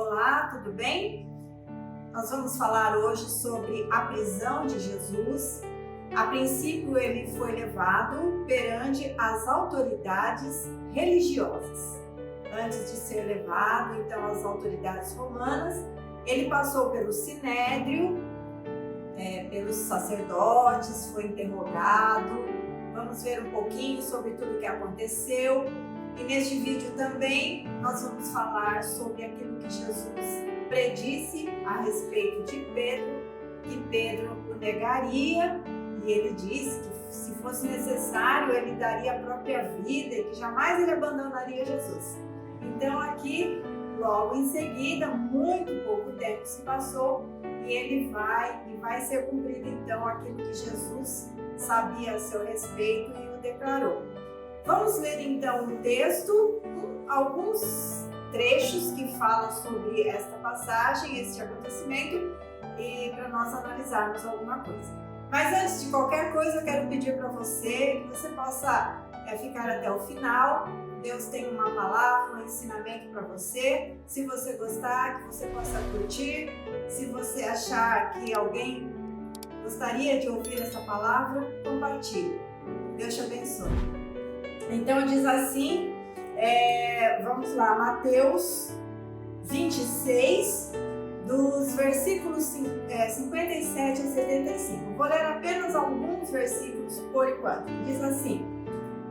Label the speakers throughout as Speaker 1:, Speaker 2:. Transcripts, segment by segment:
Speaker 1: Olá, tudo bem? Nós vamos falar hoje sobre a prisão de Jesus. A princípio, ele foi levado perante as autoridades religiosas. Antes de ser levado, então, às autoridades romanas, ele passou pelo Sinédrio, pelos sacerdotes, foi interrogado. Vamos ver um pouquinho sobre tudo o que aconteceu. E neste vídeo também nós vamos falar sobre aquilo que Jesus predisse a respeito de Pedro, que Pedro o negaria, e ele disse que se fosse necessário ele daria a própria vida e que jamais ele abandonaria Jesus. Então aqui, logo em seguida, muito pouco tempo se passou e ele vai ser cumprido então aquilo que Jesus sabia a seu respeito e o declarou. Vamos ler então o texto, alguns trechos que falam sobre esta passagem, este acontecimento, e para nós analisarmos alguma coisa. Mas antes de qualquer coisa, eu quero pedir para você que você possa ficar até o final. Deus tem uma palavra, um ensinamento para você. Se você gostar, que você possa curtir. Se você achar que alguém gostaria de ouvir essa palavra, compartilhe. Deus te abençoe. Então diz assim, vamos lá, Mateus 26, dos versículos 57 a 75. Vou ler apenas alguns versículos por enquanto. Diz assim: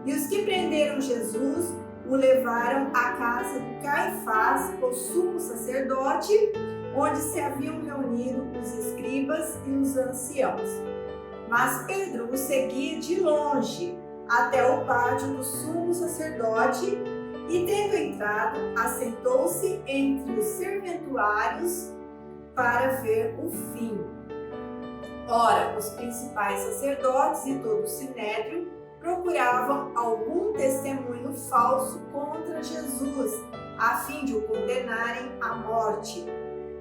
Speaker 1: E os que prenderam Jesus o levaram à casa de Caifás, o sumo sacerdote, onde se haviam reunido os escribas e os anciãos. Mas Pedro o seguia de longe, até o pátio do sumo sacerdote, e tendo entrado, assentou-se entre os serventuários para ver o fim. Ora, os principais sacerdotes e todo o sinédrio procuravam algum testemunho falso contra Jesus, a fim de o condenarem à morte.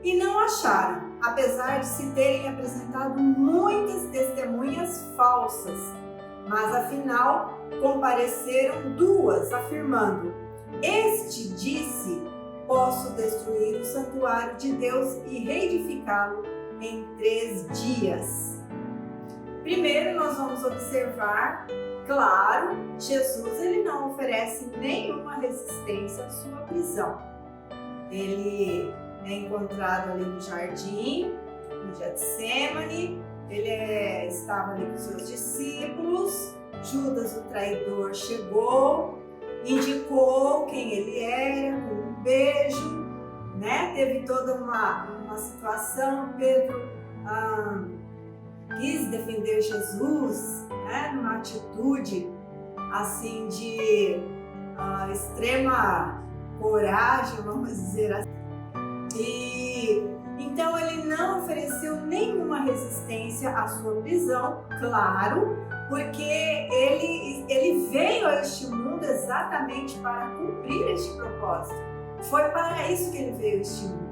Speaker 1: E não acharam, apesar de se terem apresentado muitas testemunhas falsas. Mas afinal compareceram duas, afirmando: Este disse: Posso destruir o santuário de Deus e reedificá-lo em 3 dias. Primeiro nós vamos observar, claro, Jesus ele não oferece nenhuma resistência à sua prisão. Ele é encontrado ali no jardim, no Getsemane. Ele estava ali com seus discípulos, Judas, o traidor, chegou, indicou quem ele era, com um beijo, né? Teve toda uma situação. Pedro quis defender Jesus, né? Numa atitude assim de extrema coragem, vamos dizer assim. Então ele não ofereceu nenhuma resistência à sua prisão, claro, porque ele veio a este mundo exatamente para cumprir este propósito. Foi para isso que ele veio a este mundo.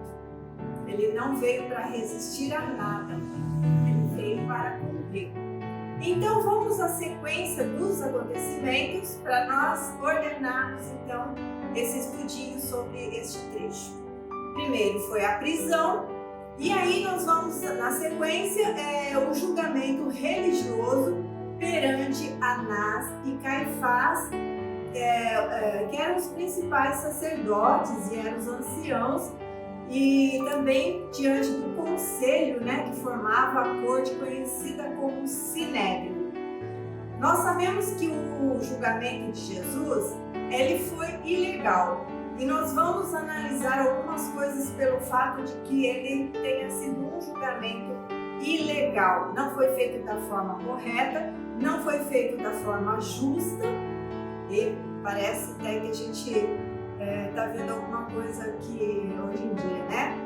Speaker 1: Ele não veio para resistir a nada, ele veio para cumprir. Então vamos à sequência dos acontecimentos para nós ordenarmos então esse estudinho sobre este trecho. Primeiro foi a prisão. E aí nós vamos, na sequência, o julgamento religioso perante Anás e Caifás, que eram os principais sacerdotes e eram os anciãos, e também diante do conselho, né, que formava a corte conhecida como Sinédrio. Nós sabemos que o julgamento de Jesus, ele foi ilegal. E nós vamos analisar algumas coisas pelo fato de que ele tenha sido um julgamento ilegal. Não foi feito da forma correta, não foi feito da forma justa, e parece até que a gente está vendo alguma coisa aqui hoje em dia, né?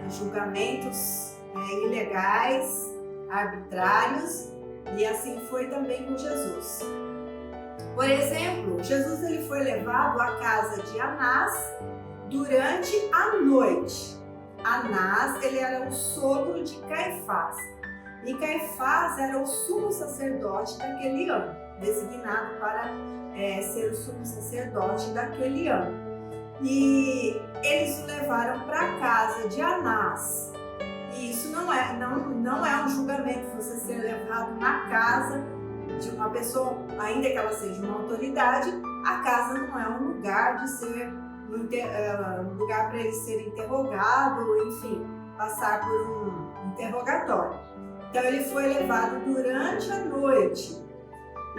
Speaker 1: Julgamentos ilegais, arbitrários, e assim foi também com Jesus. Por exemplo, Jesus ele foi levado à casa de Anás durante a noite. Anás ele era o sogro de Caifás. E Caifás era o sumo sacerdote daquele ano, designado para ser o sumo sacerdote daquele ano. e eles o levaram para a casa de Anás. E isso não é um julgamento, você ser levado na casa de uma pessoa, ainda que ela seja uma autoridade. A casa não é um lugar de ser um lugar para ele ser interrogado, enfim, passar por um interrogatório. Então ele foi levado durante a noite,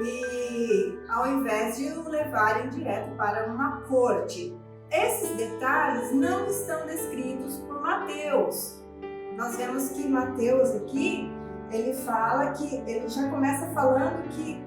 Speaker 1: e ao invés de o levarem direto para uma corte. Esses detalhes não estão descritos por Mateus. Nós vemos que Mateus aqui, ele fala que, ele já começa falando que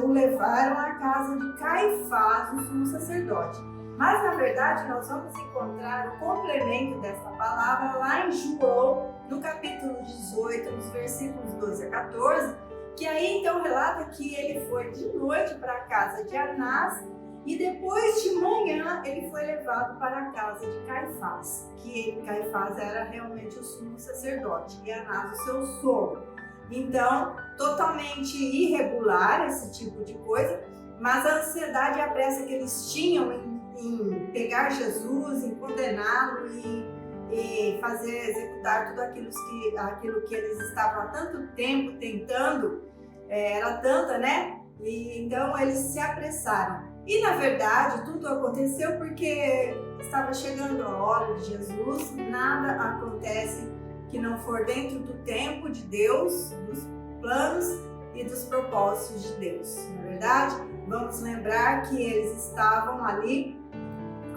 Speaker 1: o levaram à casa de Caifás, o sumo sacerdote. Mas na verdade nós vamos encontrar o complemento desta palavra lá em João, no capítulo 18, nos versículos 12 a 14, que aí então relata que ele foi de noite para a casa de Anás e depois de manhã ele foi levado para a casa de Caifás, que Caifás era realmente o sumo sacerdote e Anás o seu sogro. Então, totalmente irregular esse tipo de coisa, mas a ansiedade e a pressa que eles tinham em pegar Jesus, em condená-lo e executar tudo aquilo que eles estavam há tanto tempo tentando, era tanta, né? E então eles se apressaram. E na verdade tudo aconteceu porque estava chegando a hora de Jesus, nada acontece que não for dentro do tempo de Deus, dos planos e dos propósitos de Deus. Na verdade, vamos lembrar que eles estavam ali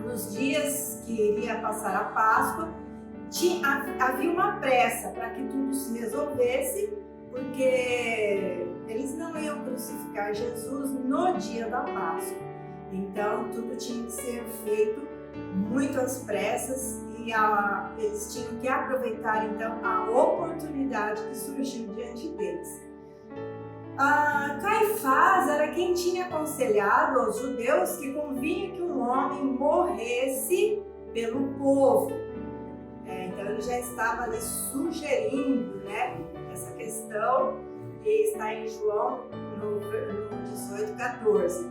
Speaker 1: nos dias que iria passar a Páscoa. Havia uma pressa para que tudo se resolvesse, porque eles não iam crucificar Jesus no dia da Páscoa. Então tudo tinha que ser feito muito às pressas e eles tinham que aproveitar então a oportunidade que surgiu diante deles. Caifás era quem tinha aconselhado aos judeus que convinha que um homem morresse pelo povo. Então ele já estava ali sugerindo, né, essa questão, que está em João no 18:14.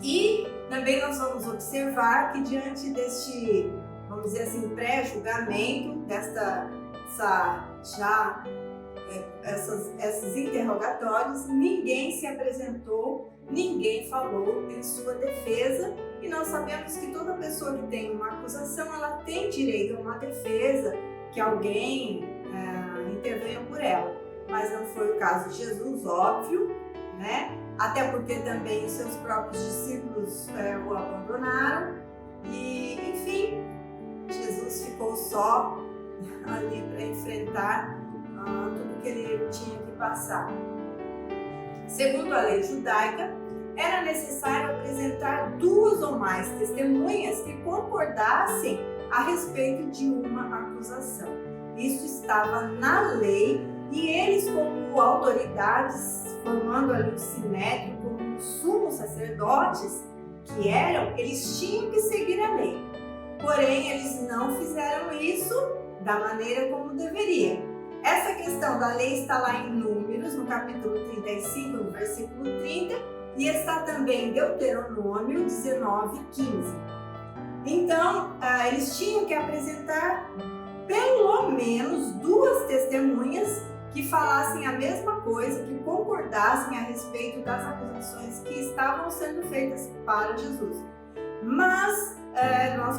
Speaker 1: E também nós vamos observar que diante deste, vamos dizer assim, pré-julgamento, esses interrogatórios, ninguém se apresentou, ninguém falou em sua defesa, e nós sabemos que toda pessoa que tem uma acusação, ela tem direito a uma defesa, que alguém intervenha por ela. Mas não foi o caso de Jesus, óbvio, né? Até porque também os seus próprios discípulos o abandonaram, e enfim, Jesus ficou só ali para enfrentar tudo que ele tinha que passar. Segundo a lei judaica, era necessário apresentar 2 ou mais testemunhas que concordassem a respeito de uma acusação. Isso estava na lei, e eles, como autoridades, formando ali o sinédrio, como sumos sacerdotes que eram, eles tinham que seguir a lei. Porém, eles não fizeram isso da maneira como deveria. Essa questão da lei está lá em Números, no capítulo 35, no versículo 30, e está também em Deuteronômio 19:15. Então, eles tinham que apresentar pelo menos 2 testemunhas que falassem a mesma coisa, que concordassem a respeito das acusações que estavam sendo feitas para Jesus. Mas,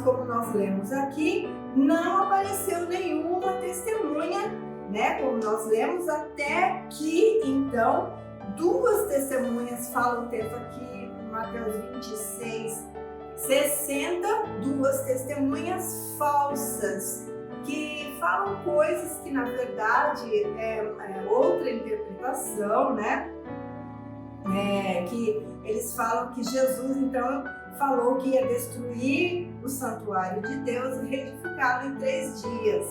Speaker 1: como nós lemos aqui, não apareceu nenhuma testemunha, né? Como nós lemos, até que, então, 2 testemunhas falam o texto aqui, Mateus 26:60, 2 testemunhas falsas, que falam coisas que na verdade é outra interpretação, né? Que eles falam que Jesus então falou que ia destruir o santuário de Deus e reedificá-lo em 3 dias.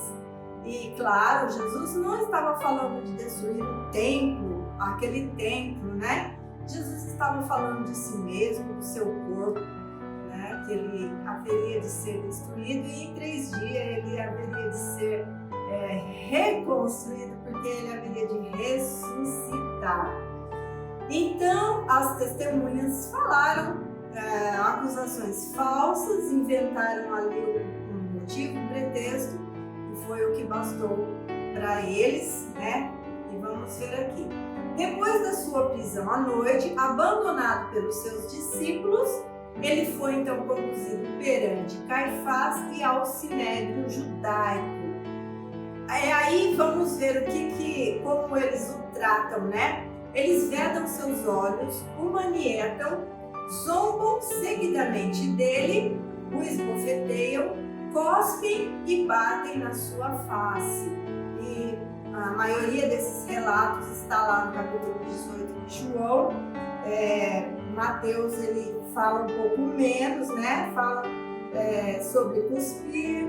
Speaker 1: E claro, Jesus não estava falando de destruir o templo, aquele templo, né? Jesus estava falando de si mesmo, do seu corpo, né? Que ele haveria de ser destruído e em 3 dias ele haveria de ser reconstruído, porque ele haveria de ressuscitar. Então as testemunhas falaram acusações falsas, inventaram ali um motivo, um pretexto, e foi o que bastou para eles, né? E vamos ver aqui. Depois da sua prisão à noite, abandonado pelos seus discípulos, ele foi então conduzido perante Caifás e ao sinédrio judaico. Aí vamos ver como eles o tratam, né? Eles vedam seus olhos, o manietam, zombam seguidamente dele, o esbofeteiam, cospem e batem na sua face. E a maioria desses relatos está lá no capítulo 18 de João. Mateus ele fala um pouco menos, né? Fala sobre cuspir,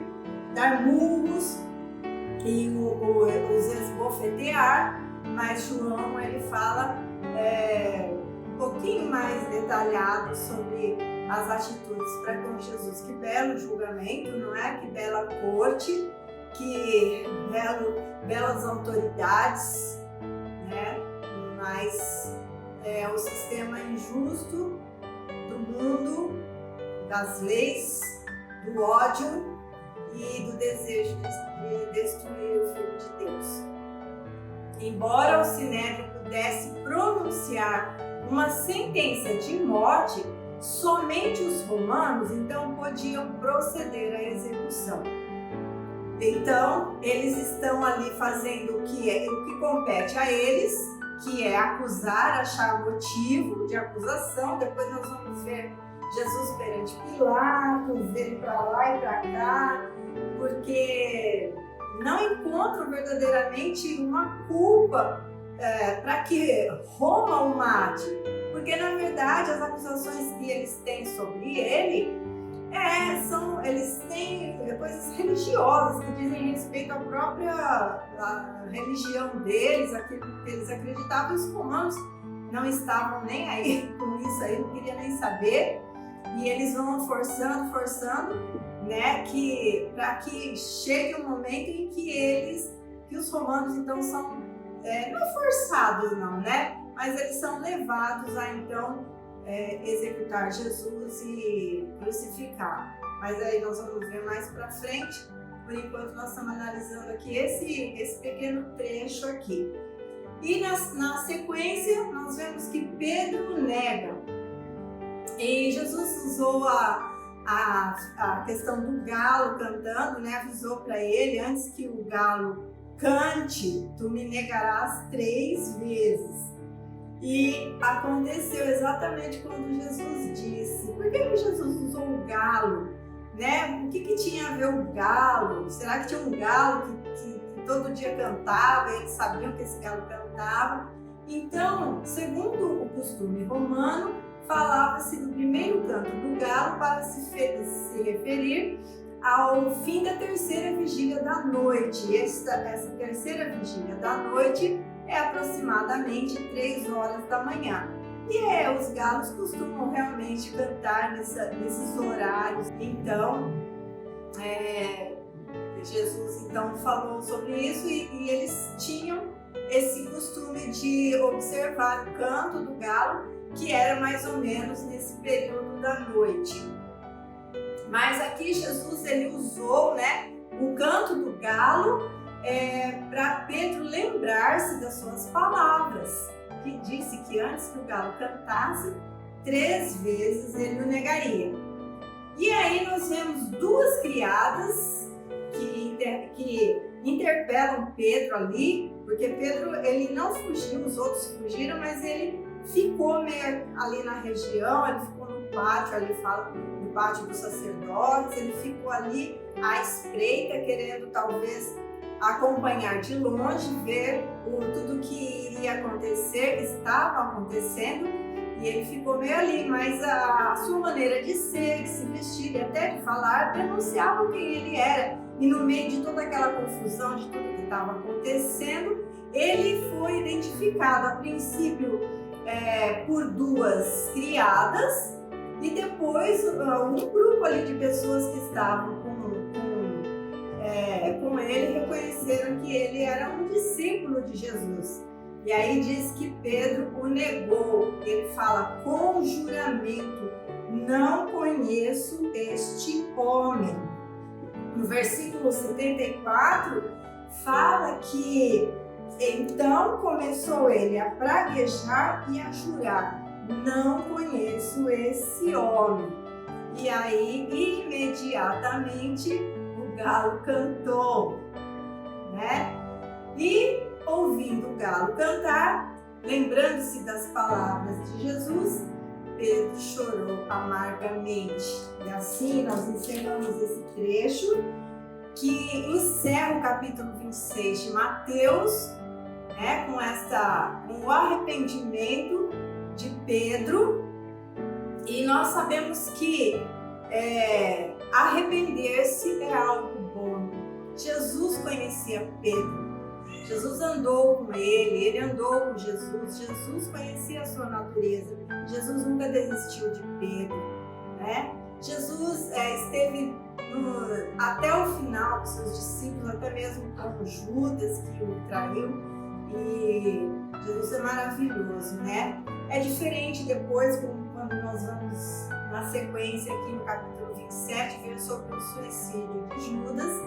Speaker 1: dar murros e os esbofetear, mas João ele fala um pouquinho mais detalhado sobre as atitudes para com Jesus. Que belo julgamento, não é? Que bela corte, que belas autoridades, né? Mas o sistema injusto do mundo, das leis, do ódio e do desejo de destruir o Filho de Deus. Embora o Sinédrio pudesse pronunciar uma sentença de morte, somente os romanos então podiam proceder à execução. Então, eles estão ali fazendo o que compete a eles, que é acusar, achar motivo de acusação. Depois nós vamos ver Jesus perante Pilatos, ele para lá e para cá, porque não encontram verdadeiramente uma culpa para que Roma o mate, porque na verdade as acusações que eles têm sobre ele eles têm coisas religiosas que dizem respeito à própria religião deles, aquilo que eles acreditavam. Os romanos não estavam nem aí com isso aí, não queriam nem saber, e eles vão forçando, né, para que chegue um momento em que os romanos então são não forçados não, né, mas eles são levados a então executar Jesus e crucificar. Mas aí nós vamos ver mais para frente. Por enquanto nós estamos analisando aqui esse pequeno trecho aqui. E na sequência nós vemos que Pedro nega. E Jesus usou a questão do galo cantando, né? Avisou para ele, antes que o galo cante, tu me negarás 3 vezes. E aconteceu exatamente quando Jesus disse. Por que Jesus usou o galo? Né? O que tinha a ver o galo? Será que tinha um galo que todo dia cantava e eles sabiam que esse galo cantava? Então, segundo o costume romano, falava-se do primeiro canto do galo para se referir ao fim da terceira vigília da noite. Essa terceira vigília da noite é aproximadamente 3 horas da manhã. E os galos costumam realmente cantar nesses horários. Então, Jesus então falou sobre isso e eles tinham esse costume de observar o canto do galo, que era mais ou menos nesse período da noite. Mas aqui Jesus ele usou, né, o canto do galo para Pedro lembrar-se das suas palavras, que disse que antes que o galo cantasse, 3 vezes ele o negaria. E aí nós vemos 2 criadas que interpelam Pedro ali, porque Pedro ele não fugiu, os outros fugiram, mas ele ficou meio ali na região, ele ficou no pátio, ali fala no pátio dos sacerdotes, ele ficou ali à espreita, querendo talvez acompanhar de longe, ver tudo que iria acontecer, que estava acontecendo, e ele ficou meio ali, mas a sua maneira de ser, de se vestir e até de falar denunciava quem ele era. E no meio de toda aquela confusão, de tudo que estava acontecendo, ele foi identificado a princípio por 2 criadas e depois um grupo ali de pessoas que estavam com ele reconheceram que ele era um discípulo de Jesus. E aí diz que Pedro o negou. Ele fala com juramento, não conheço este homem. No versículo 74, fala que então começou ele a praguejar e a jurar: não conheço esse homem. E aí, imediatamente, o galo cantou, né? E ouvindo o galo cantar, lembrando-se das palavras de Jesus, Pedro chorou amargamente. E assim nós encerramos esse trecho que encerra o capítulo 26 de Mateus, né, com o arrependimento de Pedro. E nós sabemos que arrepender-se é algo bom. Jesus conhecia Pedro. Jesus andou com ele andou com Jesus. Jesus conhecia a sua natureza. Jesus nunca desistiu de Pedro, né? Jesus esteve até o final com seus discípulos, até mesmo com Judas, que o traiu. E Jesus é maravilhoso, né? É diferente depois, quando nós vamos na sequência aqui no capítulo 27, ver sobre o suicídio de Judas,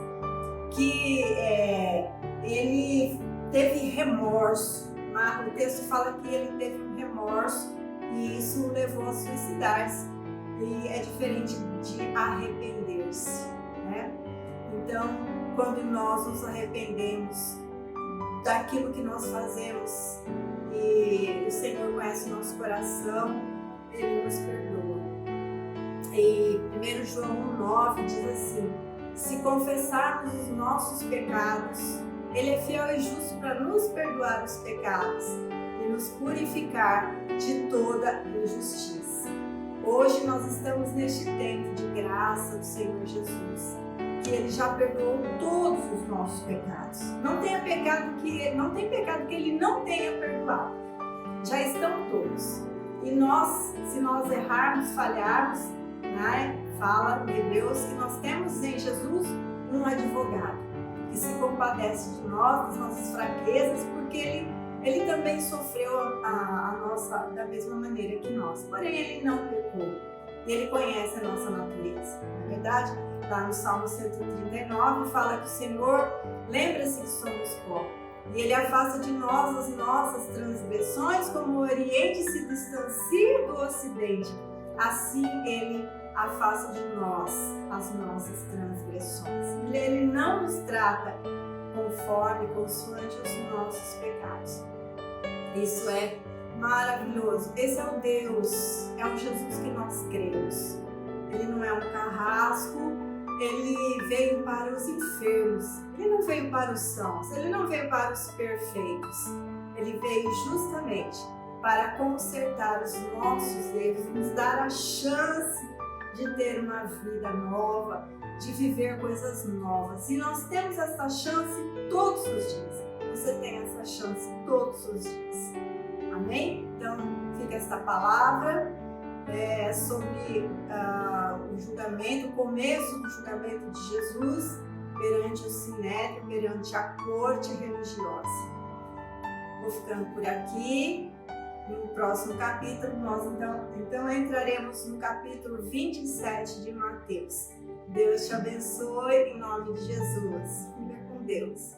Speaker 1: que ele teve remorso. O texto fala que ele teve um remorso e isso o levou a suicidar-se. E é diferente de arrepender-se, né? Então, quando nós nos arrependemos daquilo que nós fazemos e o Senhor conhece o nosso coração, Ele nos perdoa. E 1 João 1,9 diz assim: se confessarmos os nossos pecados, Ele é fiel e justo para nos perdoar os pecados e nos purificar de toda injustiça. Hoje nós estamos neste tempo de graça do Senhor Jesus, que Ele já perdoou todos os nossos pecados. Não tem pecado que Ele não tenha perdoado. Já estão todos. E nós, se nós errarmos, falharmos, né, fala de Deus que nós temos em Jesus um advogado que se compadece de nós, das nossas fraquezas, porque Ele também sofreu a nossa da mesma maneira que nós. Porém, Ele não pecou. E Ele conhece a nossa natureza. Não é verdade? Lá no Salmo 139 fala que o Senhor lembra-se que somos pó. E Ele afasta de nós as nossas transgressões, como o Oriente se distancia do Ocidente. Assim Ele afasta de nós as nossas transgressões. Ele não nos trata consoante os nossos pecados. Isso é maravilhoso. Esse é o Deus, é o Jesus que nós cremos. Ele não é um carrasco, Ele veio para os enfermos, Ele não veio para os sãos, Ele não veio para os perfeitos. Ele veio justamente para consertar os nossos erros, nos dar a chance de ter uma vida nova, de viver coisas novas. E nós temos essa chance todos os dias. Você tem essa chance todos os dias. Amém? Então, fica esta palavra sobre o julgamento, o começo do julgamento de Jesus perante o Sinédrio, perante a corte religiosa. Vou ficando por aqui. No próximo capítulo, nós então entraremos no capítulo 27 de Mateus. Deus te abençoe em nome de Jesus. Fica com Deus.